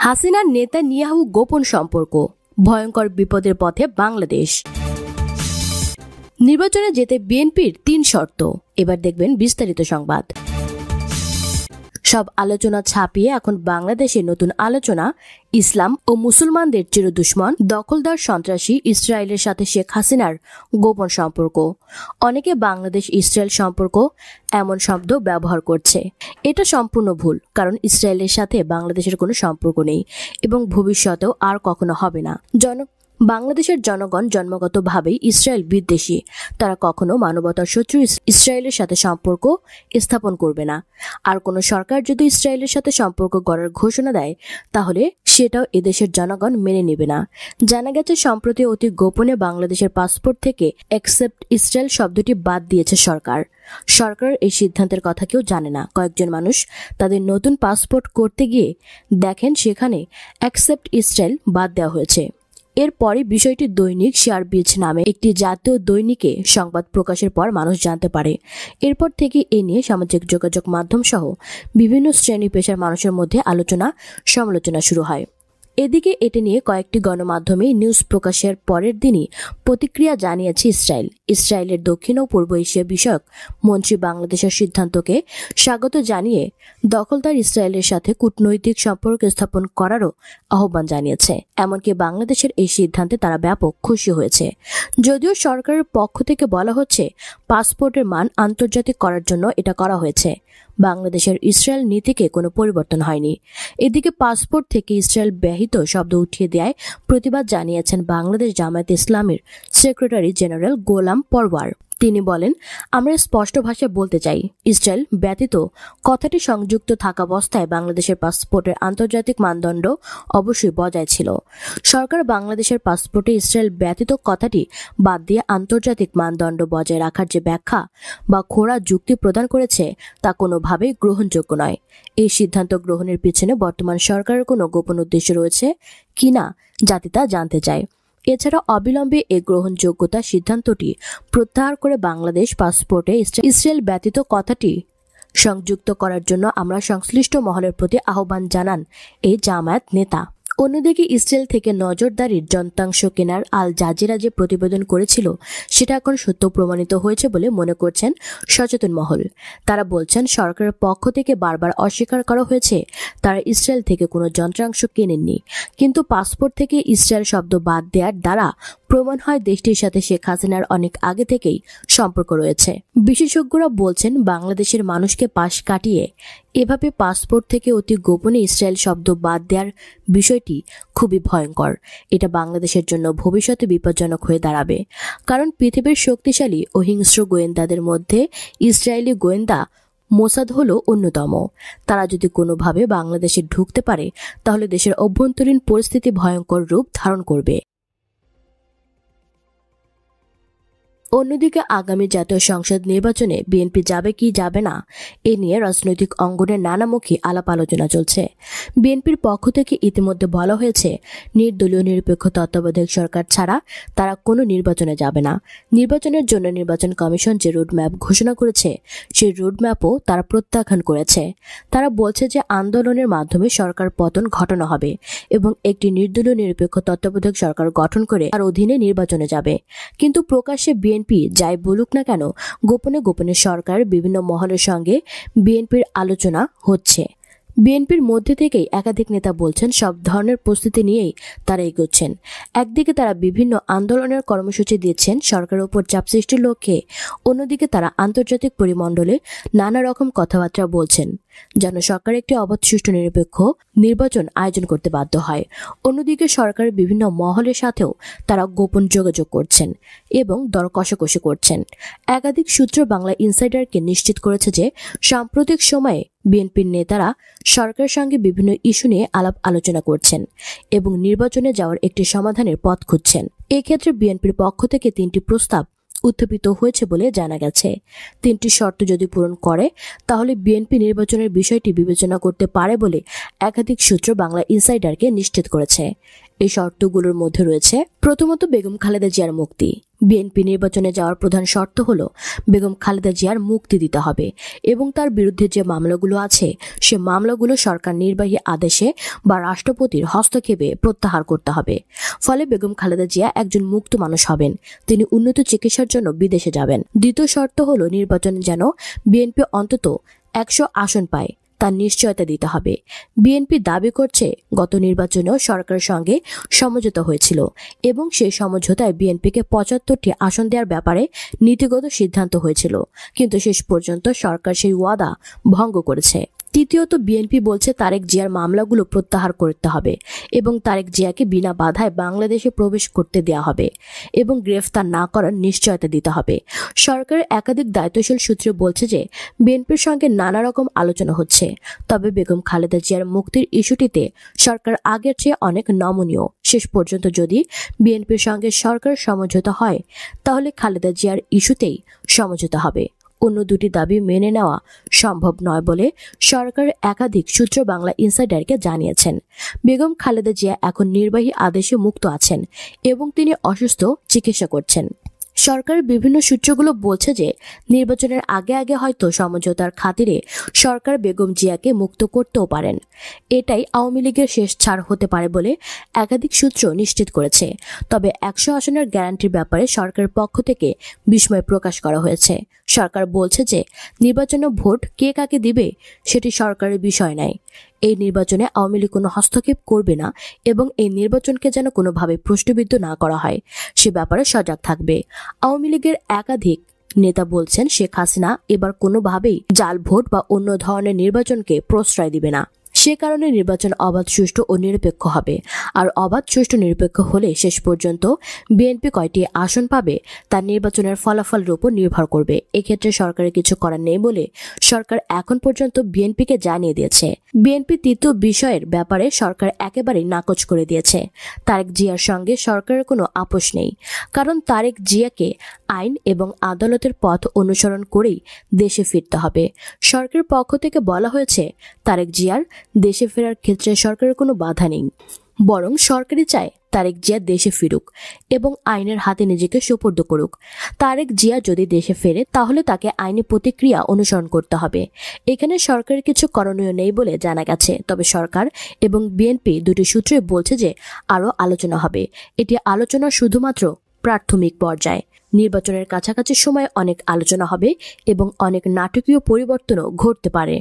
Hasina Netanyahu গোপন সম্পর্ক, ভয়ঙ্কর বিপদের পথে বাংলাদেশ। নির্বাচনে যেতে বিএনপির ৩ শর্ত। এবার দেখবেন বিস্তারিত সংবাদ। সব আলোচনা ছাপিয়ে এখন বাংলাদেশে নতুন আলোচনা, ইসলাম ও মুসলমানদের চিরদুশ্মন দখলদার সন্ত্রাসী ইসরায়েলের সাথে শেখ হাসিনার গোপন সম্পর্ক। অনেকে বাংলাদেশ ইসরায়েল সম্পর্ক এমন শব্দ ব্যবহার করছে। এটা সম্পূর্ণ ভুল, কারণ ইসরায়েলের সাথে বাংলাদেশের কোনো সম্পর্ক নেই এবং ভবিষ্যতেও আর কখনো হবে না। বাংলাদেশের জনগণ জন্মগতভাবেই ইসরায়েল বিদ্বেষী। তারা কখনো মানবতার শত্রু ইসরায়েলের সাথে সম্পর্ক স্থাপন করবে না। আর কোনো সরকার যদি ইসরায়েলের সাথে সম্পর্ক গড়ার ঘোষণা দেয়, তাহলে সেটাও এদেশের জনগণ মেনে নেবে না। জানা গেছে, সম্প্রতি অতি গোপনে বাংলাদেশের পাসপোর্ট থেকে অ্যাকসেপ্ট ইসরায়েল শব্দটি বাদ দিয়েছে সরকার। সরকারের এই সিদ্ধান্তের কথা কেউ জানে না। কয়েকজন মানুষ তাদের নতুন পাসপোর্ট করতে গিয়ে দেখেন সেখানে অ্যাকসেপ্ট ইসরায়েল বাদ দেওয়া হয়েছে। এরপরই বিষয়টি দৈনিক শেয়ারবিজ নামে একটি জাতীয় দৈনিকে সংবাদ প্রকাশের পর মানুষ জানতে পারে। এরপর থেকে এ নিয়ে সামাজিক যোগাযোগ মাধ্যম সহ বিভিন্ন শ্রেণী পেশার মানুষের মধ্যে আলোচনা সমালোচনা শুরু হয়। এদিকে এটা নিয়ে কয়েকটি গণমাধ্যমে নিউজ প্রকাশের পরের দিনই প্রতিক্রিয়া জানিয়েছে ইসরায়েল। ইসরায়েলের দক্ষিণ ও পূর্ব এশিয়া বিষয়ক মন্ত্রী বাংলাদেশের সিদ্ধান্তকে স্বাগত জানিয়ে দখলদার ইসরায়েলের সাথে কূটনৈতিক সম্পর্ক স্থাপন করারও আহ্বান জানিয়েছে। এমনকি বাংলাদেশের এই সিদ্ধান্তে তারা ব্যাপক খুশি হয়েছে। যদিও সরকারের পক্ষ থেকে বলা হচ্ছে, পাসপোর্টের মান আন্তর্জাতিক করার জন্য এটা করা হয়েছে। বাংলাদেশের ইসরায়েল নীতিকে কোনো পরিবর্তন হয়নি। এদিকে পাসপোর্ট থেকে ইসরায়েল ব্যহিত শব্দ উঠিয়ে দেয় প্রতিবাদ জানিয়েছেন বাংলাদেশ জামায়াতে ইসলামীর সেক্রেটারি জেনারেল গোলাম পরওয়ার। তিনি বলেন, আমরা স্পষ্ট ভাষায় বলতে চাই, ইসরায়েল ব্যতীত কথাটি সংযুক্ত থাকা অবস্থায় বাংলাদেশের পাসপোর্টের আন্তর্জাতিক মানদণ্ড অবশ্যই বজায় ছিল। সরকার বাংলাদেশের পাসপোর্টে ইসরায়েল ব্যতীত কথাটি বাদ দিয়ে আন্তর্জাতিক মানদণ্ড বজায় রাখার যে ব্যাখ্যা বা খোঁড়া যুক্তি প্রদান করেছে, তা কোনোভাবেই গ্রহণযোগ্য নয়। এই সিদ্ধান্ত গ্রহণের পিছনে বর্তমান সরকারের কোনো গোপন উদ্দেশ্য রয়েছে কিনা জাতি তা জানতে চায়। এছাড়া অবিলম্বে এই গ্রহণযোগ্যতা সিদ্ধান্তটি প্রত্যাহার করে বাংলাদেশ পাসপোর্টে ইসরায়েল ব্যতীত কথাটি সংযুক্ত করার জন্য আমরা সংশ্লিষ্ট মহলের প্রতি আহ্বান জানান এই জামায়াত নেতা। অন্যদিকে ইসরায়েল থেকে নজরদারির যন্ত্রাংশ কেনার আল জাজিরা যে প্রতিবেদন করেছিল, সেটা এখন সত্য প্রমাণিত হয়েছে বলে মনে করছেন সচেতন মহল। তারা বলছেন, সরকারের পক্ষ থেকে বারবার অস্বীকার করা হয়েছে তারা ইসরায়েল থেকে কোনো যন্ত্রাংশ কেনেননি, কিন্তু পাসপোর্ট থেকে ইসরায়েল শব্দ বাদ দেওয়ার দ্বারা প্রমাণ হয় দেশটির সাথে শেখ হাসিনার অনেক আগে থেকেই সম্পর্ক রয়েছে। বিশেষজ্ঞরা বলছেন, বাংলাদেশের মানুষকে পাশ কাটিয়ে এভাবে পাসপোর্ট থেকে অতি গোপনে ইসরায়েল শব্দ বাদ দেওয়ার বিষয়টি খুবই ভয়ঙ্কর। এটা বাংলাদেশের জন্য ভবিষ্যতে বিপজ্জনক হয়ে দাঁড়াবে, কারণ পৃথিবীর শক্তিশালী ও হিংস্র গোয়েন্দাদের মধ্যে ইসরায়েলি গোয়েন্দা মোসাদ হলো অন্যতম। তারা যদি কোনোভাবে বাংলাদেশে ঢুকতে পারে, তাহলে দেশের অভ্যন্তরীণ পরিস্থিতি ভয়ঙ্কর রূপ ধারণ করবে। অন্যদিকে আগামী জাতীয় সংসদ নির্বাচনে বিএনপি যাবে কি যাবে না, এ নিয়ে রাজনৈতিক অঙ্গনে নানামুখী আলাপ আলোচনা চলছে। বিএনপির পক্ষ থেকে ইতিমধ্যে বলা হয়েছে, নির্দলীয় নিরপেক্ষ তত্ত্বাবধায়ক সরকার ছাড়া তারা কোনো নির্বাচনে যাবে না। নির্বাচনের জন্য নির্বাচন কমিশন যে রোডম্যাপ ঘোষণা করেছে, সেই রোডম্যাপও তারা প্রত্যাখ্যান করেছে। তারা বলছে যে আন্দোলনের মাধ্যমে সরকার পতন ঘটানো হবে এবং একটি নির্দলীয় নিরপেক্ষ তত্ত্বাবধায়ক সরকার গঠন করে তার অধীনে নির্বাচনে যাবে। কিন্তু প্রকাশ্যে বিএনপি যাই বলুক না কেন, গোপনে গোপনে সরকারের বিভিন্ন মহলের সঙ্গে বিএনপির আলোচনা হচ্ছে। বিএনপির মধ্যে থেকেই একাধিক নেতা বলছেন, সব ধরনের প্রস্তুতি নিয়েই তারা এগোচ্ছেন। একদিকে তারা বিভিন্ন আন্দোলনের কর্মসূচি দিচ্ছেন সরকারের উপর চাপ সৃষ্টির লক্ষ্যে, অন্যদিকে তারা আন্তর্জাতিক পরিমণ্ডলে নানা রকম কথাবার্তা বলছেন যেন সরকার একটি অবাধ, সুষ্ঠু, নিরপেক্ষ নির্বাচন আয়োজন করতে বাধ্য হয়। অন্যদিকে সরকারের বিভিন্ন মহলের সাথেও তারা গোপন যোগাযোগ করছেন এবং দর কষাকষি করছেন। একাধিক সূত্র বাংলা ইনসাইডারকে নিশ্চিত করেছে যে সাম্প্রতিক সময়ে বিএনপির নেতারা সরকারের সঙ্গে বিভিন্ন ইস্যু নিয়ে আলাপ আলোচনা করছেন এবং নির্বাচনে যাওয়ার একটি সমাধানের পথ খুঁজছেন। এক্ষেত্রে বিএনপির পক্ষ থেকে 3টি প্রস্তাব উত্থাপিত হয়েছে বলে জানা গেছে। 3টি শর্ত যদি পূরণ করে, তাহলে বিএনপি নির্বাচনের বিষয়টি বিবেচনা করতে পারে বলে একাধিক সূত্র বাংলা ইনসাইডারকে নিশ্চিত করেছে। এই শর্তগুলোর মধ্যে রয়েছে প্রথমত বেগম খালেদা জিয়ার মুক্তি। বিএনপি নির্বাচনে যাওয়ার প্রধান শর্ত হলো বেগম খালেদা জিয়ার মুক্তি দিতে হবে এবং তার বিরুদ্ধে যে মামলাগুলো আছে সে মামলাগুলো সরকার নির্বাহী আদেশে বা রাষ্ট্রপতির হস্তক্ষেপে প্রত্যাহার করতে হবে। ফলে বেগম খালেদা জিয়া একজন মুক্ত মানুষ হবেন, তিনি উন্নত চিকিৎসার জন্য বিদেশে যাবেন। দ্বিতীয় শর্ত হলো নির্বাচনে যেন বিএনপি অন্তত 100 আসন পায় তার নিশ্চয়তা দিতে হবে। বিএনপি দাবি করছে গত নির্বাচনেও সরকারের সঙ্গে সমঝোতা হয়েছিল এবং সেই সমঝোতায় বিএনপিকে 75টি আসন দেওয়ার ব্যাপারে নীতিগত সিদ্ধান্ত হয়েছিল, কিন্তু শেষ পর্যন্ত সরকার সেই ওয়াদা ভঙ্গ করেছে। তৃতীয়ত বিএনপি বলছে তারেক জিয়ার মামলাগুলো প্রত্যাহার করতে হবে এবং তারেক জিয়াকে বিনা বাধায় বাংলাদেশে প্রবেশ করতে দেওয়া হবে এবং গ্রেফতার না করার নিশ্চয়তা দিতে হবে। সরকারের একাধিক দায়িত্বশীল সূত্র বলছে যে বিএনপির সঙ্গে নানা রকম আলোচনা হচ্ছে, তবে বেগম খালেদা জিয়ার মুক্তির ইস্যুটিতে সরকার আগের চেয়ে অনেক নমনীয়। শেষ পর্যন্ত যদি বিএনপির সঙ্গে সরকার সমঝোতা হয় তাহলে খালেদা জিয়ার ইস্যুতেই সমঝোতা হবে। অন্য দুটি দাবি মেনে নেওয়া সম্ভব নয় বলে সরকারের একাধিক সূত্র বাংলা ইনসাইডারকে জানিয়েছেন। বেগম খালেদা জিয়া এখন নির্বাহী আদেশে মুক্ত আছেন এবং তিনি অসুস্থ চিকিৎসা করছেন। সরকারের বিভিন্ন সূত্রগুলো বলছে যে নির্বাচনের আগে আগে হয়তো সমঝোতার খাতিরে সরকার বেগম জিয়াকে মুক্ত করতেও পারেন। এটাই আওয়ামী লীগের শেষ ছাড় হতে পারে বলে একাধিক সূত্র নিশ্চিত করেছে। তবে 100 আসনের গ্যারান্টির ব্যাপারে সরকারের পক্ষ থেকে বিস্ময় প্রকাশ করা হয়েছে। সরকার বলছে যে নির্বাচনে ভোট কে কাকে দিবে সেটি সরকারের বিষয় নয়। এই নির্বাচনে আওয়ামী লীগ কোনো হস্তক্ষেপ করবে না এবং এই নির্বাচনকে যেন কোনোভাবে প্রশ্নবিদ্ধ না করা হয় সে ব্যাপারে সজাগ থাকবে। আওয়ামী লীগের একাধিক নেতা বলছেন শেখ হাসিনা এবার কোনোভাবেই জাল ভোট বা অন্য ধরনের নির্বাচনকে প্রশ্রয় দিবে না। সে কারণে নির্বাচন অবাধ, সুষ্ঠু ও নিরপেক্ষ হবে। আর অবাধ, সুষ্ঠু, নিরপেক্ষ হলে শেষ পর্যন্ত বিএনপি কয়টি আসন পাবে তার নির্বাচনের ফলাফলের উপর নির্ভর করবে। এক্ষেত্রে সরকারের কিছু করার নেই বলে সরকার এখন পর্যন্ত বিএনপিকে জানিয়ে দিয়েছে। বিএনপি তৃতীয় বিষয়ের ব্যাপারে সরকার একেবারেই নাকচ করে দিয়েছে। তারেক জিয়ার সঙ্গে সরকারের কোনো আপোষ নেই, কারণ তারেক জিয়াকে আইন এবং আদালতের পথ অনুসরণ করেই দেশে ফিরতে হবে। সরকারের পক্ষ থেকে বলা হয়েছে তারেক জিয়ার দেশে ফেরার ক্ষেত্রে সরকারের কোনো বাধা নেই, বরং সরকারই চায় তারেক জিয়া দেশে ফিরুক এবং আইনের হাতে নিজেকে সোপর্দ করুক। তারেক জিয়া যদি দেশে ফেরে তাহলে তাকে আইনি প্রতিক্রিয়া অনুসরণ করতে হবে। এখানে সরকারের কিছু করণীয় নেই বলে জানা গেছে। তবে সরকার এবং বিএনপি দুটি সূত্রই বলছে যে আরও আলোচনা হবে। এটি আলোচনা শুধুমাত্র প্রাথমিক পর্যায়ে। নির্বাচনের কাছাকাছি সময়ে অনেক আলোচনা হবে এবং অনেক নাটকীয় পরিবর্তনও ঘটতে পারে।